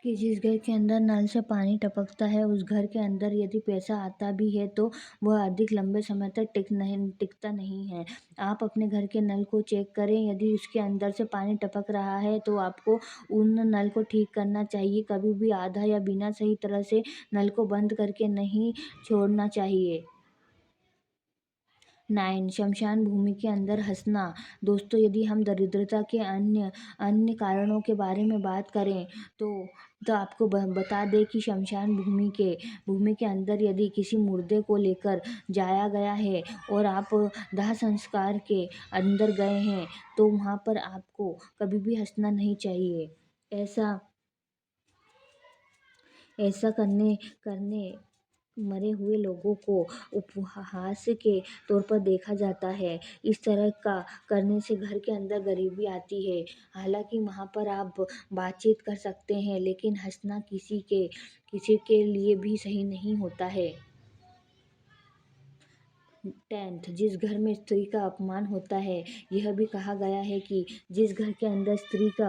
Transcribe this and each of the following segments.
कि जिस घर के अंदर नल से पानी टपकता है उस घर के अंदर यदि पैसा आता भी है तो वह अधिक लंबे समय तक टिकता नहीं है। आप अपने घर के नल को चेक करें, यदि उसके अंदर से पानी टपक रहा है तो आपको उन नल को ठीक करना चाहिए। कभी भी आधा या बिना सही तरह से नल को बंद करके नहीं छोड़ना चाहिए। 9 श्मशान भूमि के अंदर हँसना। दोस्तों, यदि हम दरिद्रता के अन्य अन्य कारणों के बारे में बात करें तो आपको बता दें कि शमशान भूमि के अंदर यदि किसी मुर्दे को लेकर जाया गया है और आप दाह संस्कार के अंदर गए हैं तो वहाँ पर आपको कभी भी हँसना नहीं चाहिए। ऐसा ऐसा करने करने मरे हुए लोगों को उपहास के तौर पर देखा जाता है। इस तरह का करने से घर के अंदर गरीबी आती है। हालांकि वहाँ पर आप बातचीत कर सकते हैं, लेकिन हंसना किसी के लिए भी सही नहीं होता है। 10 जिस घर में स्त्री का अपमान होता है। यह भी कहा गया है कि जिस घर के अंदर स्त्री का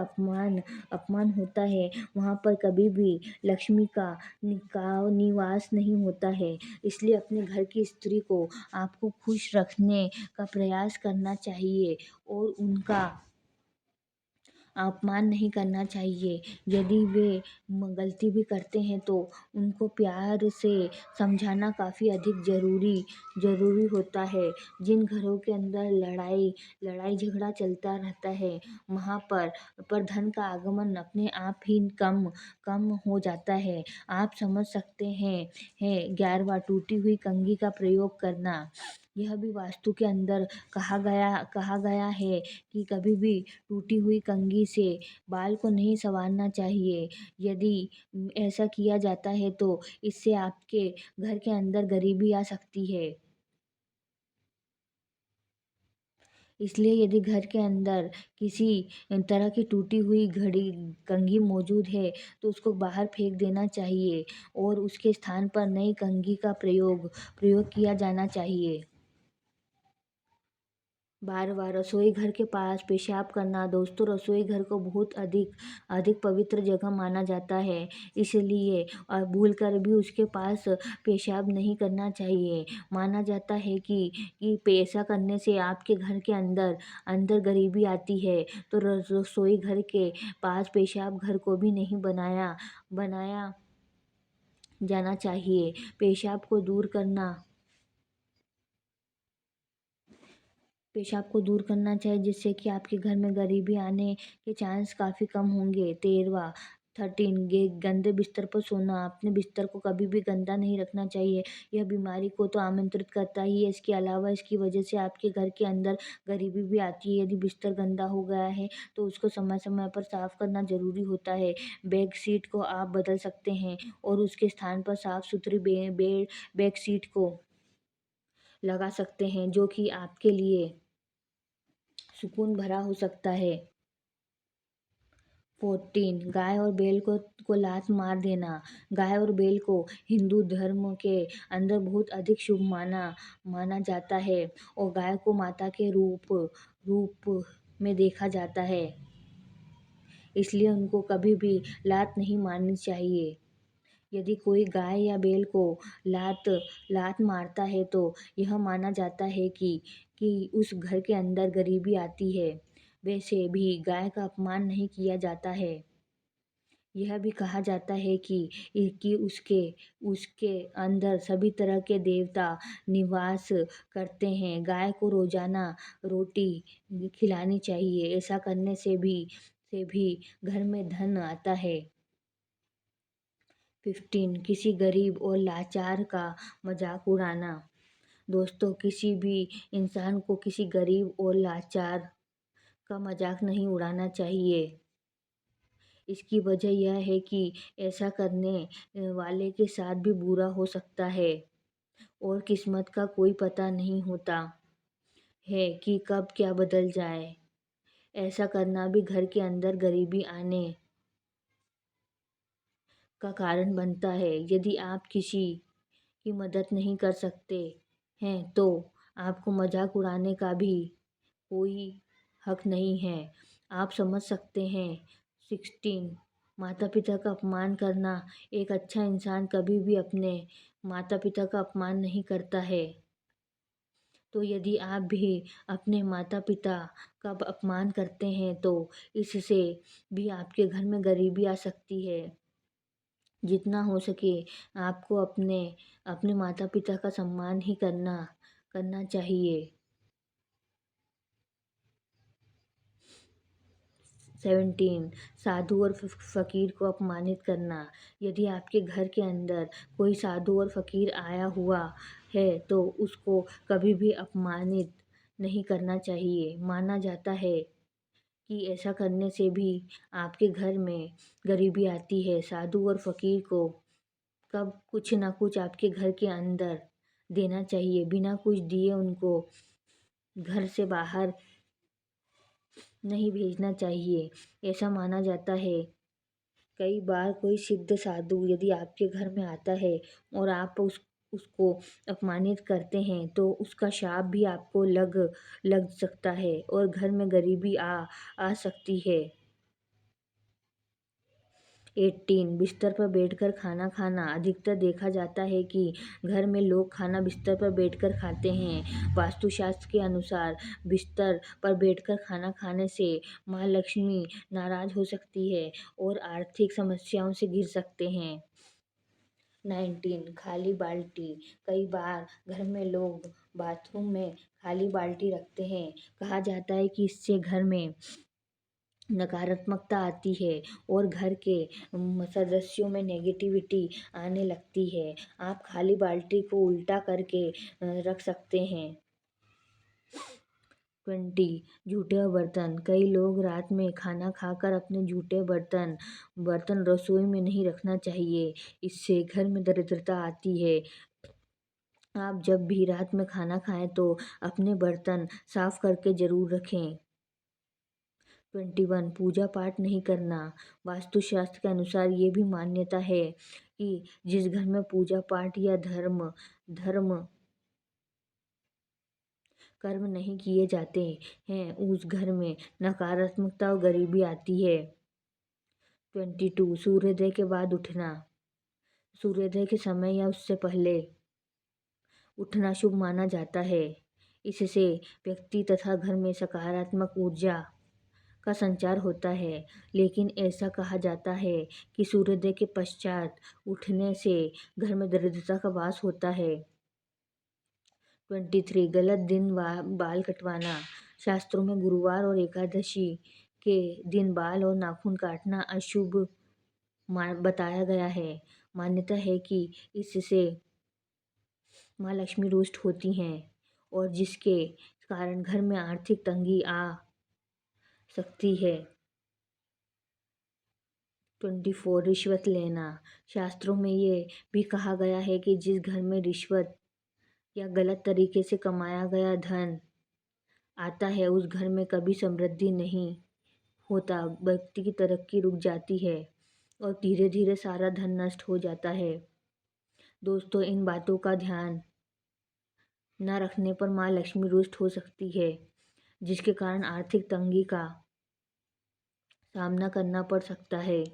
अपमान होता है वहाँ पर कभी भी लक्ष्मी का निवास नहीं होता है। इसलिए अपने घर की स्त्री को आपको खुश रखने का प्रयास करना चाहिए और उनका अपमान नहीं करना चाहिए। यदि वे गलती भी करते हैं तो उनको प्यार से समझाना काफ़ी अधिक ज़रूरी होता है। जिन घरों के अंदर लड़ाई झगड़ा चलता रहता है वहाँ पर धन का आगमन अपने आप ही कम हो जाता है। आप समझ सकते हैं 11वां टूटी हुई कंघी का प्रयोग करना। यह भी वास्तु के अंदर कहा गया है कि कभी भी टूटी हुई कंघी से बाल को नहीं संवारना चाहिए। यदि ऐसा किया जाता है तो इससे आपके घर के अंदर गरीबी आ सकती है। इसलिए यदि घर के अंदर किसी तरह की टूटी हुई कंघी मौजूद है तो उसको बाहर फेंक देना चाहिए और उसके स्थान पर नई कंघी का प्रयोग किया जाना चाहिए। 12वां रसोई घर के पास पेशाब करना। दोस्तों, रसोई घर को बहुत अधिक पवित्र जगह माना जाता है, इसलिए भूल कर भी उसके पास पेशाब नहीं करना चाहिए। माना जाता है कि ऐसा करने से आपके घर के अंदर गरीबी आती है। तो रसोई घर के पास पेशाब घर को भी नहीं बनाया जाना चाहिए। पेशाब को दूर करना चाहिए, जिससे कि आपके घर में गरीबी आने के चांस काफ़ी कम होंगे। 13 गंदे बिस्तर पर सोना। अपने बिस्तर को कभी भी गंदा नहीं रखना चाहिए। यह बीमारी को तो आमंत्रित करता ही है, इसके अलावा इसकी वजह से आपके घर के अंदर गरीबी भी आती है। यदि बिस्तर गंदा हो गया है तो उसको समय समय पर साफ करना ज़रूरी होता है। बेड शीट को आप बदल सकते हैं और उसके स्थान पर साफ सुथरी बेड शीट को लगा सकते हैं, जो कि आपके लिए सुकून भरा हो सकता है। 14 गाय और बैल को लात मार देना। गाय और बैल को हिंदू धर्म के अंदर बहुत अधिक शुभ माना जाता है और गाय को माता के रूप में देखा जाता है। इसलिए उनको कभी भी लात नहीं मारनी चाहिए। यदि कोई गाय या बैल को लात मारता है तो यह माना जाता है कि उस घर के अंदर गरीबी आती है। वैसे भी गाय का अपमान नहीं किया जाता है। यह भी कहा जाता है कि उसके अंदर सभी तरह के देवता निवास करते हैं। गाय को रोजाना रोटी खिलानी चाहिए। ऐसा करने से भी घर में धन आता है। 15 किसी गरीब और लाचार का मजाक उड़ाना। दोस्तों, किसी भी इंसान को किसी गरीब और लाचार का मजाक नहीं उड़ाना चाहिए। इसकी वजह यह है कि ऐसा करने वाले के साथ भी बुरा हो सकता है और किस्मत का कोई पता नहीं होता है कि कब क्या बदल जाए। ऐसा करना भी घर के अंदर गरीबी आने का कारण बनता है। यदि आप किसी की मदद नहीं कर सकते हैं तो आपको मजाक उड़ाने का भी कोई हक नहीं है। आप समझ सकते हैं। 16 माता पिता का अपमान करना, एक अच्छा इंसान कभी भी अपने माता पिता का अपमान नहीं करता है। तो यदि आप भी अपने माता पिता का अपमान करते हैं तो इससे भी आपके घर में गरीबी आ सकती है। जितना हो सके आपको अपने अपने माता पिता का सम्मान ही करना करना चाहिए। 17 साधु और फ़कीर को अपमानित करना। यदि आपके घर के अंदर कोई साधु और फ़कीर आया हुआ है तो उसको कभी भी अपमानित नहीं करना चाहिए। माना जाता है कि ऐसा करने से भी आपके घर में गरीबी आती है। साधु और फ़कीर को कब कुछ ना कुछ आपके घर के अंदर देना चाहिए। बिना कुछ दिए उनको घर से बाहर नहीं भेजना चाहिए। ऐसा माना जाता है कई बार कोई सिद्ध साधु यदि आपके घर में आता है और आप उसको अपमानित करते हैं तो उसका शाप भी आपको लग सकता है और घर में गरीबी आ सकती है। 18 बिस्तर पर बैठकर खाना खाना। अधिकतर देखा जाता है कि घर में लोग खाना बिस्तर पर बैठकर खाते हैं। वास्तुशास्त्र के अनुसार बिस्तर पर बैठकर खाना खाने से माँ लक्ष्मी नाराज हो सकती है और आर्थिक समस्याओं से घिर सकते हैं। 19 खाली बाल्टी। कई बार घर में लोग बाथरूम में खाली बाल्टी रखते हैं। कहा जाता है कि इससे घर में नकारात्मकता आती है और घर के सदस्यों में नेगेटिविटी आने लगती है। आप खाली बाल्टी को उल्टा करके रख सकते हैं। 20 जूठे बर्तन। कई लोग रात में खाना खाकर अपने जूठे बर्तन रसोई में नहीं रखना चाहिए। इससे घर में दरिद्रता आती है। आप जब भी रात में खाना खाएं तो अपने बर्तन साफ करके जरूर रखें। 21 पूजा पाठ नहीं करना। वास्तुशास्त्र के अनुसार ये भी मान्यता है कि जिस घर में पूजा पाठ या धर्म कर्म नहीं किए जाते हैं उस घर में नकारात्मकता और गरीबी आती है। 22 सूर्योदय के बाद उठना। सूर्योदय के समय या उससे पहले उठना शुभ माना जाता है। इससे व्यक्ति तथा घर में सकारात्मक ऊर्जा का संचार होता है। लेकिन ऐसा कहा जाता है कि सूर्योदय के पश्चात उठने से घर में दरिद्रता का वास होता है। 23 गलत दिन बाल कटवाना। शास्त्रों में गुरुवार और एकादशी के दिन बाल और नाखून काटना अशुभ बताया गया है। मान्यता है कि इससे माँ लक्ष्मी रुष्ट होती हैं और जिसके कारण घर में आर्थिक तंगी आ सकती है। 24 रिश्वत लेना। शास्त्रों में ये भी कहा गया है कि जिस घर में रिश्वत या गलत तरीके से कमाया गया धन आता है उस घर में कभी समृद्धि नहीं होता। व्यक्ति की तरक्की रुक जाती है और धीरे धीरे सारा धन नष्ट हो जाता है। दोस्तों, इन बातों का ध्यान न रखने पर माँ लक्ष्मी रुष्ट हो सकती है जिसके कारण आर्थिक तंगी का सामना करना पड़ सकता है।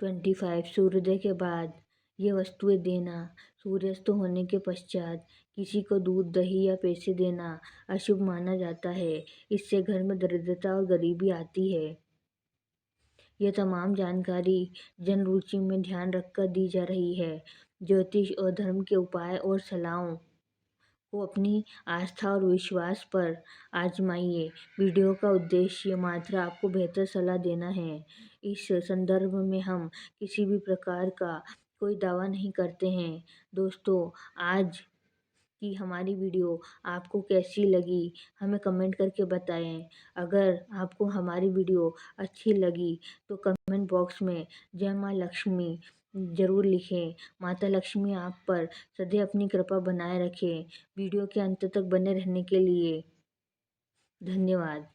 25 सूर्योदय के बाद ये वस्तुएं देना। सूर्यास्त होने के पश्चात किसी को दूध दही या पैसे देना अशुभ माना जाता है। इससे घर में दरिद्रता और गरीबी आती है। यह तमाम जानकारी जन रुचि में ध्यान रखकर दी जा रही है। ज्योतिष और धर्म के उपाय और सलाहों को अपनी आस्था और विश्वास पर आजमाइए। वीडियो का उद्देश्य मात्र आपको बेहतर सलाह देना है। इस संदर्भ में हम किसी भी प्रकार का कोई दावा नहीं करते हैं। दोस्तों, आज की हमारी वीडियो आपको कैसी लगी हमें कमेंट करके बताएं। अगर आपको हमारी वीडियो अच्छी लगी तो कमेंट बॉक्स में जय माँ लक्ष्मी ज़रूर लिखें। माता लक्ष्मी आप पर सदैव अपनी कृपा बनाए रखें। वीडियो के अंत तक बने रहने के लिए धन्यवाद।